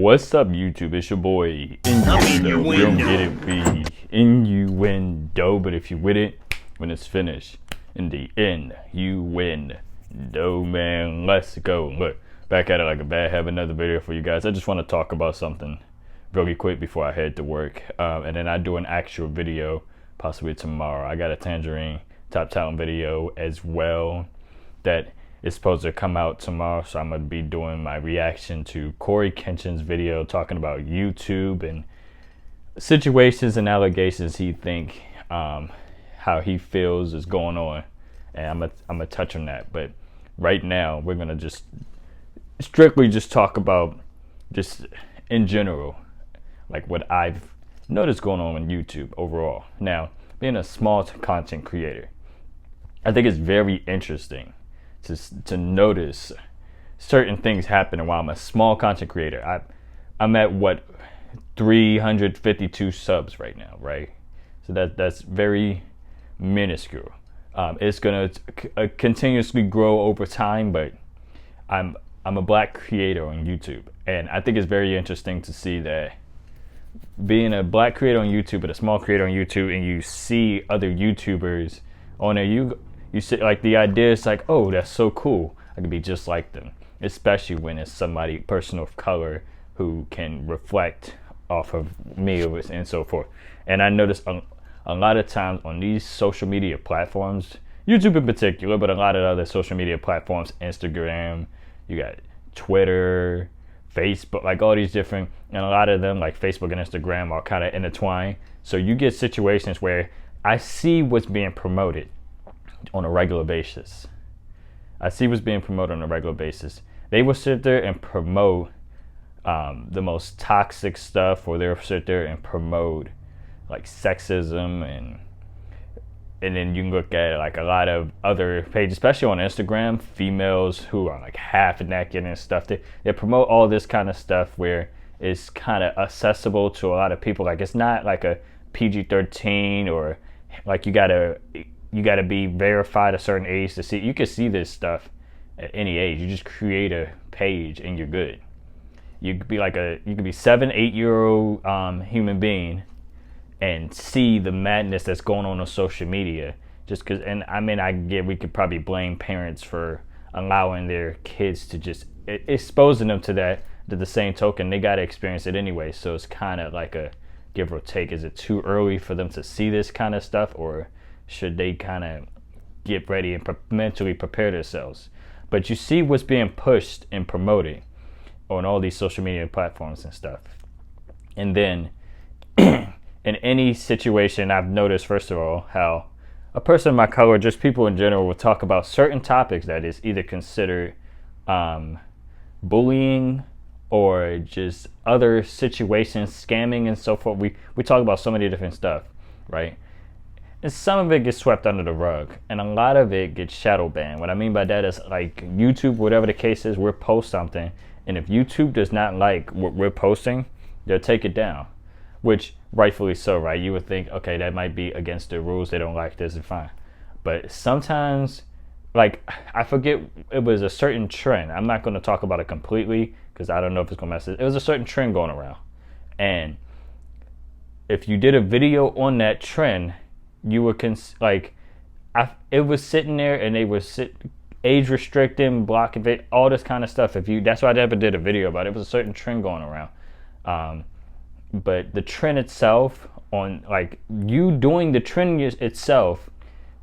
What's up, YouTube? It's your boy Innuendo. We don't get it, be innuendo, but if you with it, when it's finished, in the end, you win. No, man, let's go. Look, back at it like a bad habit. Another video for you guys. I just want to talk about something really quick before I head to work, and then I do an actual video possibly tomorrow. I got a Tangerine Top Talent video as well that is supposed to come out tomorrow, so I'm gonna be doing my reaction to Corey Kenshin's video talking about YouTube and situations and allegations he think how he feels is going on, and I'm gonna touch on that. But right now we're gonna just strictly just talk about just in general, like what I've noticed going on with YouTube overall. Now, being a small content creator, I think it's very interesting to notice certain things happening while I'm a small content creator. I'm at what, 352 subs right now, right? So that's very minuscule. It's gonna continuously grow over time, but I'm a black creator on YouTube, and I think it's very interesting to see that being a black creator on YouTube, but a small creator on YouTube, and you see other YouTubers on there, you see, like, the idea is like, oh, that's so cool, I could be just like them, especially when it's somebody, person of color, who can reflect off of me and so forth. And I noticed a lot of times on these social media platforms, YouTube in particular, but a lot of other social media platforms, Instagram, you got Twitter, Facebook, like all these different, and a lot of them, like Facebook and Instagram, are kind of intertwined. So you get situations where I see what's being promoted on a regular basis. They will sit there and promote the most toxic stuff, or they'll sit there and promote like sexism, and then you can look at like a lot of other pages, especially on Instagram, females who are like half naked and stuff. They promote all this kind of stuff where it's kind of accessible to a lot of people. Like, it's not like a PG-13, or like you gotta be verified a certain age to see. You can see this stuff at any age. You just create a page and you're good. You could be 7-8-year-old human being and see the madness that's going on social media. Just because, and I mean, I get we could probably blame parents for allowing their kids to just exposing them to that. To the same token, they got to experience it anyway. So it's kind of like a give or take. Is it too early for them to see this kind of stuff, or should they kind of get ready and mentally prepare themselves? But you see what's being pushed and promoted on all these social media platforms and stuff. And then in any situation, I've noticed, first of all, how a person of my color, just people in general, will talk about certain topics that is either considered bullying or just other situations, scamming and so forth. We talk about so many different stuff, right? And some of it gets swept under the rug, and a lot of it gets shadow banned. What I mean by that is, like, YouTube, whatever the case is, we'll post something, and if YouTube does not like what we're posting, they'll take it down, which rightfully so, right? You would think, okay, that might be against the rules, they don't like this, and fine. But sometimes, like, I forget, it was a certain trend. I'm not going to talk about it completely because I don't know if it's going to mess it. It was a certain trend going around, and if you did a video on that trend, you would it was sitting there, and they would age restricting, blocking it, all this kind of stuff. That's why I never did a video about it. It was a certain trend going around. But the trend itself, on like you doing the trend itself,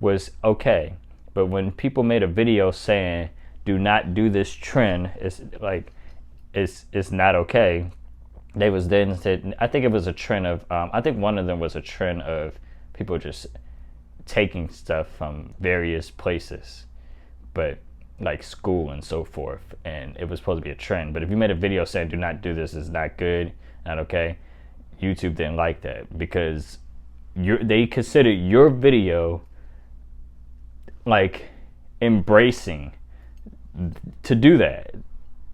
was okay. But when people made a video saying do not do this trend, it's not okay. They was then said, I think it was a trend of I think one of them was a trend of people just taking stuff from various places, but like school and so forth, and it was supposed to be a trend. But if you made a video saying do not do this, it's not good, not okay, YouTube didn't like that, because they considered your video like embracing to do that,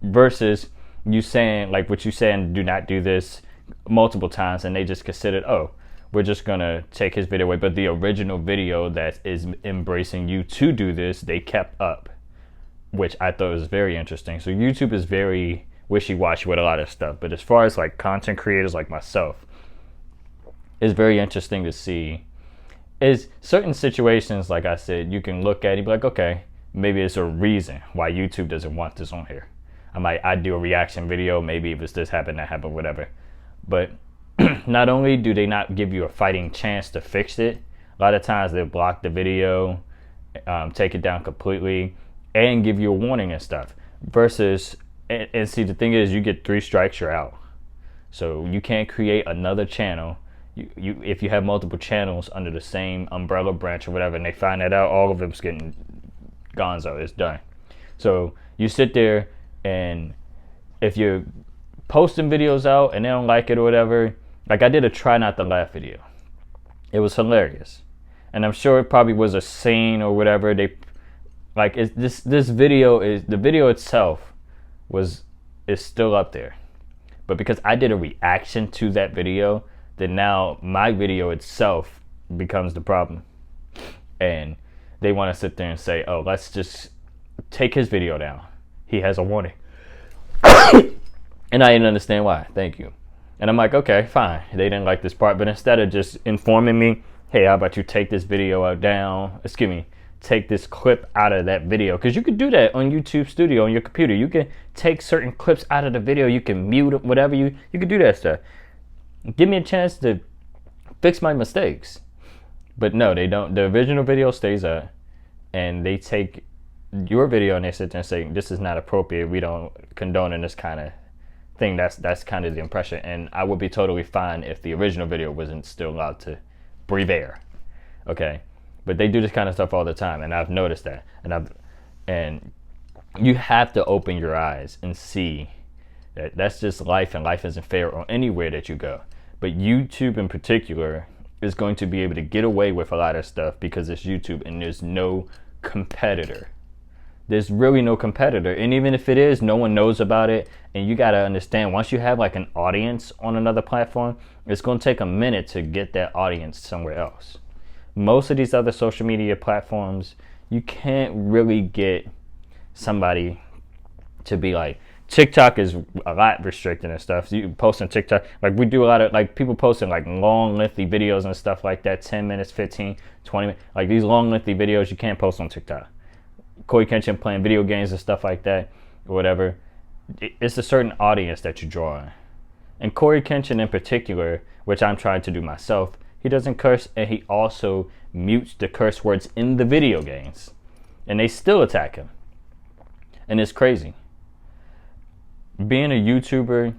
versus you saying, like, what you saying, do not do this multiple times, and they just considered, oh, we're just gonna take his video away. But the original video that is embracing you to do this, they kept up, which I thought was very interesting. So YouTube is very wishy-washy with a lot of stuff. But as far as like content creators like myself, it's very interesting to see is certain situations, like I said, you can look at it and be like, okay, maybe it's a reason why YouTube doesn't want this on here. I do a reaction video, maybe if it's this happened, that happened, whatever. But not only do they not give you a fighting chance to fix it, a lot of times they'll block the video, take it down completely, and give you a warning and stuff. Versus, and see, the thing is, you get 3 strikes, you're out. So you can't create another channel. You if you have multiple channels under the same umbrella branch or whatever, and they find that out, all of them's getting gonzo. It's done. So you sit there, and if you're posting videos out and they don't like it or whatever, like I did a try not to laugh video. It was hilarious, and I'm sure it probably was a scene or whatever. They like this video is the video itself is still up there, but because I did a reaction to that video, then now my video itself becomes the problem. And they want to sit there and say, oh, let's just take his video down. He has a warning. And I didn't understand why. Thank you. And I'm like, okay, fine. They didn't like this part. But instead of just informing me, hey, how about you take this video down? Excuse me. Take this clip out of that video. Because you could do that on YouTube Studio on your computer. You can take certain clips out of the video. You can mute it, whatever. You can do that stuff. Give me a chance to fix my mistakes. But no, they don't. The original video stays up, and they take your video and they sit there and say, this is not appropriate. We don't condone in this kind of thing. That's kind of the impression. And I would be totally fine if the original video wasn't still allowed to breathe air. Okay. But they do this kind of stuff all the time, and I've noticed that. And you have to open your eyes and see that that's just life, and life isn't fair on anywhere that you go. But YouTube in particular is going to be able to get away with a lot of stuff because it's YouTube and there's no competitor. There's really no competitor. And even if it is, no one knows about it. And you got to understand, once you have like an audience on another platform, it's going to take a minute to get that audience somewhere else. Most of these other social media platforms, you can't really get somebody to be like, TikTok is a lot restricted and stuff. So you post on TikTok, like we do a lot of, like people posting like long, lengthy videos and stuff like that, 10 minutes, 15, 20 minutes. Like these long, lengthy videos you can't post on TikTok. Corey Kenshin playing video games and stuff like that, or whatever. It's a certain audience that you draw on. And Corey Kenshin in particular, which I'm trying to do myself, he doesn't curse, and he also mutes the curse words in the video games. And they still attack him. And it's crazy. Being a YouTuber,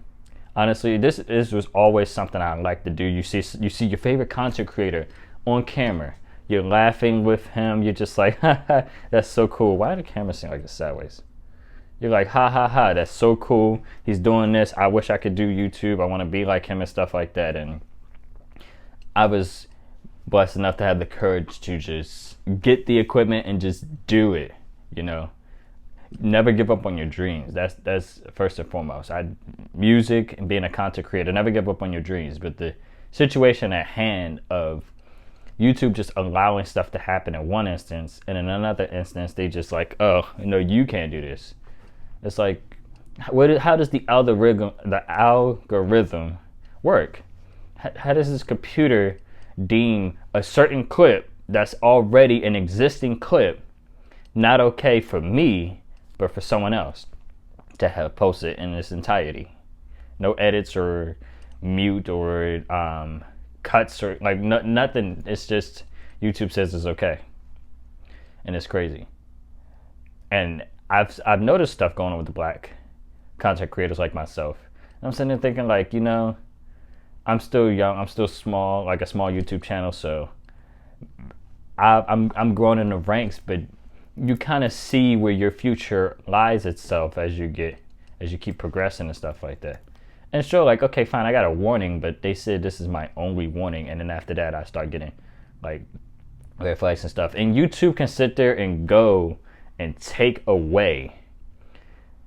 honestly, this was always something I like to do. You see your favorite content creator on camera. You're laughing with him. You're just like, ha ha, that's so cool. Why did the camera seem like it's sideways? You're like, ha ha ha, that's so cool. He's doing this. I wish I could do YouTube. I want to be like him and stuff like that. And I was blessed enough to have the courage to just get the equipment and just do it, you know. Never give up on your dreams. That's first and foremost. Music and being a content creator, never give up on your dreams. But the situation at hand of YouTube just allowing stuff to happen in one instance, and in another instance they just like, oh no, you can't do this. It's like, how does the algorithm work? How does this computer deem a certain clip that's already an existing clip not okay for me, but for someone else to have posted in its entirety? No edits or mute or cuts or like nothing. It's just YouTube says it's okay, and it's crazy. And I've noticed stuff going on with the black content creators like myself. And I'm sitting there thinking, like, you know, I'm still young, I'm still small, like a small YouTube channel, so I'm growing in the ranks, but you kind of see where your future lies itself as you keep progressing and stuff like that. And sure, like, okay, fine, I got a warning, but they said this is my only warning, and then after that I start getting like red flags and stuff. And YouTube can sit there and go and take away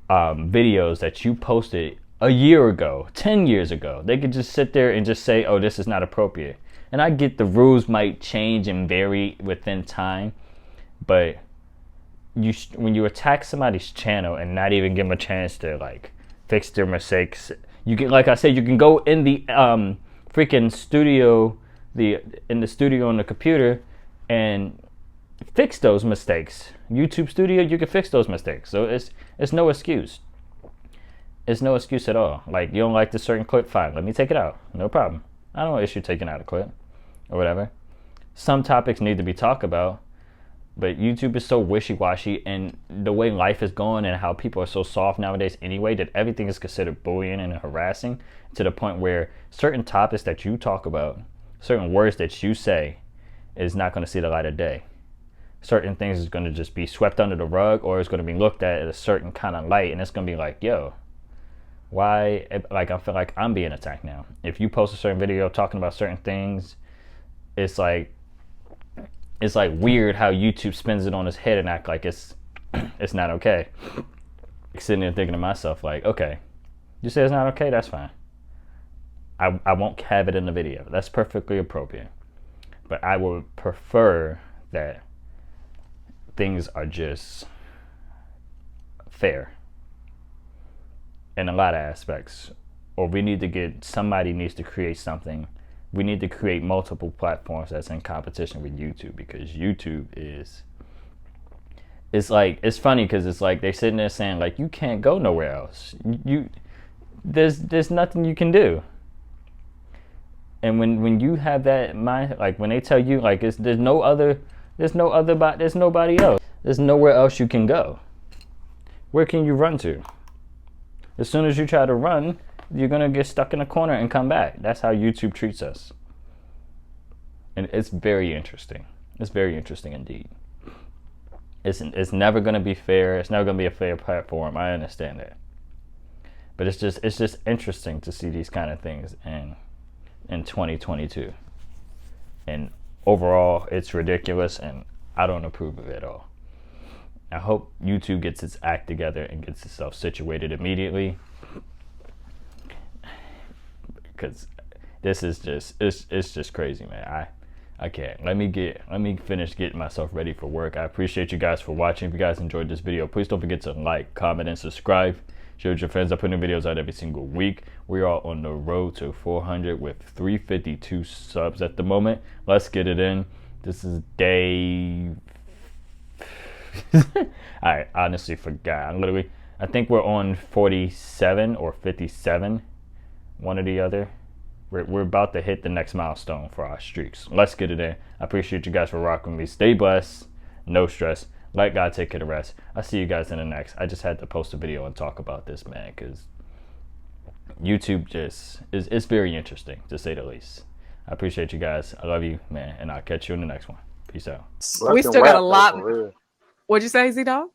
videos that you posted a year ago, 10 years ago. They could just sit there and just say, oh, this is not appropriate. And I get the rules might change and vary within time, but when you attack somebody's channel and not even give them a chance to like fix their mistakes. You can, like I said, you can go in the freaking studio, in the studio on the computer, and fix those mistakes. YouTube Studio, you can fix those mistakes. So it's no excuse. It's no excuse at all. Like, you don't like this certain clip, fine, let me take it out. No problem. I don't issue taking out a clip or whatever. Some topics need to be talked about, but YouTube is so wishy-washy, and the way life is going and how people are so soft nowadays anyway, that everything is considered bullying and harassing, to the point where certain topics that you talk about, certain words that you say, is not going to see the light of day. Certain things is going to just be swept under the rug, or it's going to be looked at a certain kind of light, and it's going to be like, yo, why? Like, I feel like I'm being attacked now. If you post a certain video talking about certain things, it's like weird how YouTube spins it on his head and act like it's not okay. Sitting there thinking to myself, like, okay, you say it's not okay, that's fine. I won't have it in the video. That's perfectly appropriate. But I would prefer that things are just fair in a lot of aspects. Or somebody needs to create something. We need to create multiple platforms that's in competition with YouTube, because YouTube it's funny because it's like they're sitting there saying, like, you can't go nowhere else. There's nothing you can do. And when you have that mind, like when they tell you, like, there's nobody else. There's nowhere else you can go. Where can you run to? As soon as you try to run, you're gonna get stuck in a corner and come back. That's how YouTube treats us. And it's very interesting. It's very interesting indeed. It's never gonna be fair. It's never gonna be a fair platform. I understand that. But it's just interesting to see these kind of things in 2022. And overall, it's ridiculous, and I don't approve of it at all. I hope YouTube gets its act together and gets itself situated immediately, because this is it's just crazy, man. I can't. Let me finish getting myself ready for work. I appreciate you guys for watching. If you guys enjoyed this video, please don't forget to like, comment, and subscribe. Share with your friends. I put new videos out every single week. We are on the road to 400 with 352 subs at the moment. Let's get it in. This is day I honestly forgot. I think we're on 47 or 57, one or the other. We're about to hit the next milestone for our streaks. Let's get it in. I appreciate you guys for rocking with me. Stay blessed, no stress. Let God take care of the rest. I'll see you guys in the next. I just had to post a video and talk about this, man, because YouTube just is very interesting, to say the least. I appreciate you guys. I love you, man, and I'll catch you in the next one. Peace out. We still got a lot. What'd you say, Z-Dog?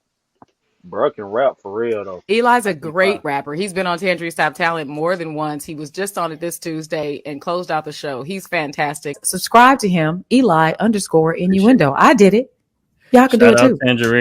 Bro can rap for real, though. Eli's a great rapper. He's been on Tangerine Stop Talent more than once. He was just on it this Tuesday and closed out the show. He's fantastic. Subscribe to him, Eli_innuendo. I did it. Y'all can do it too. Tangerine.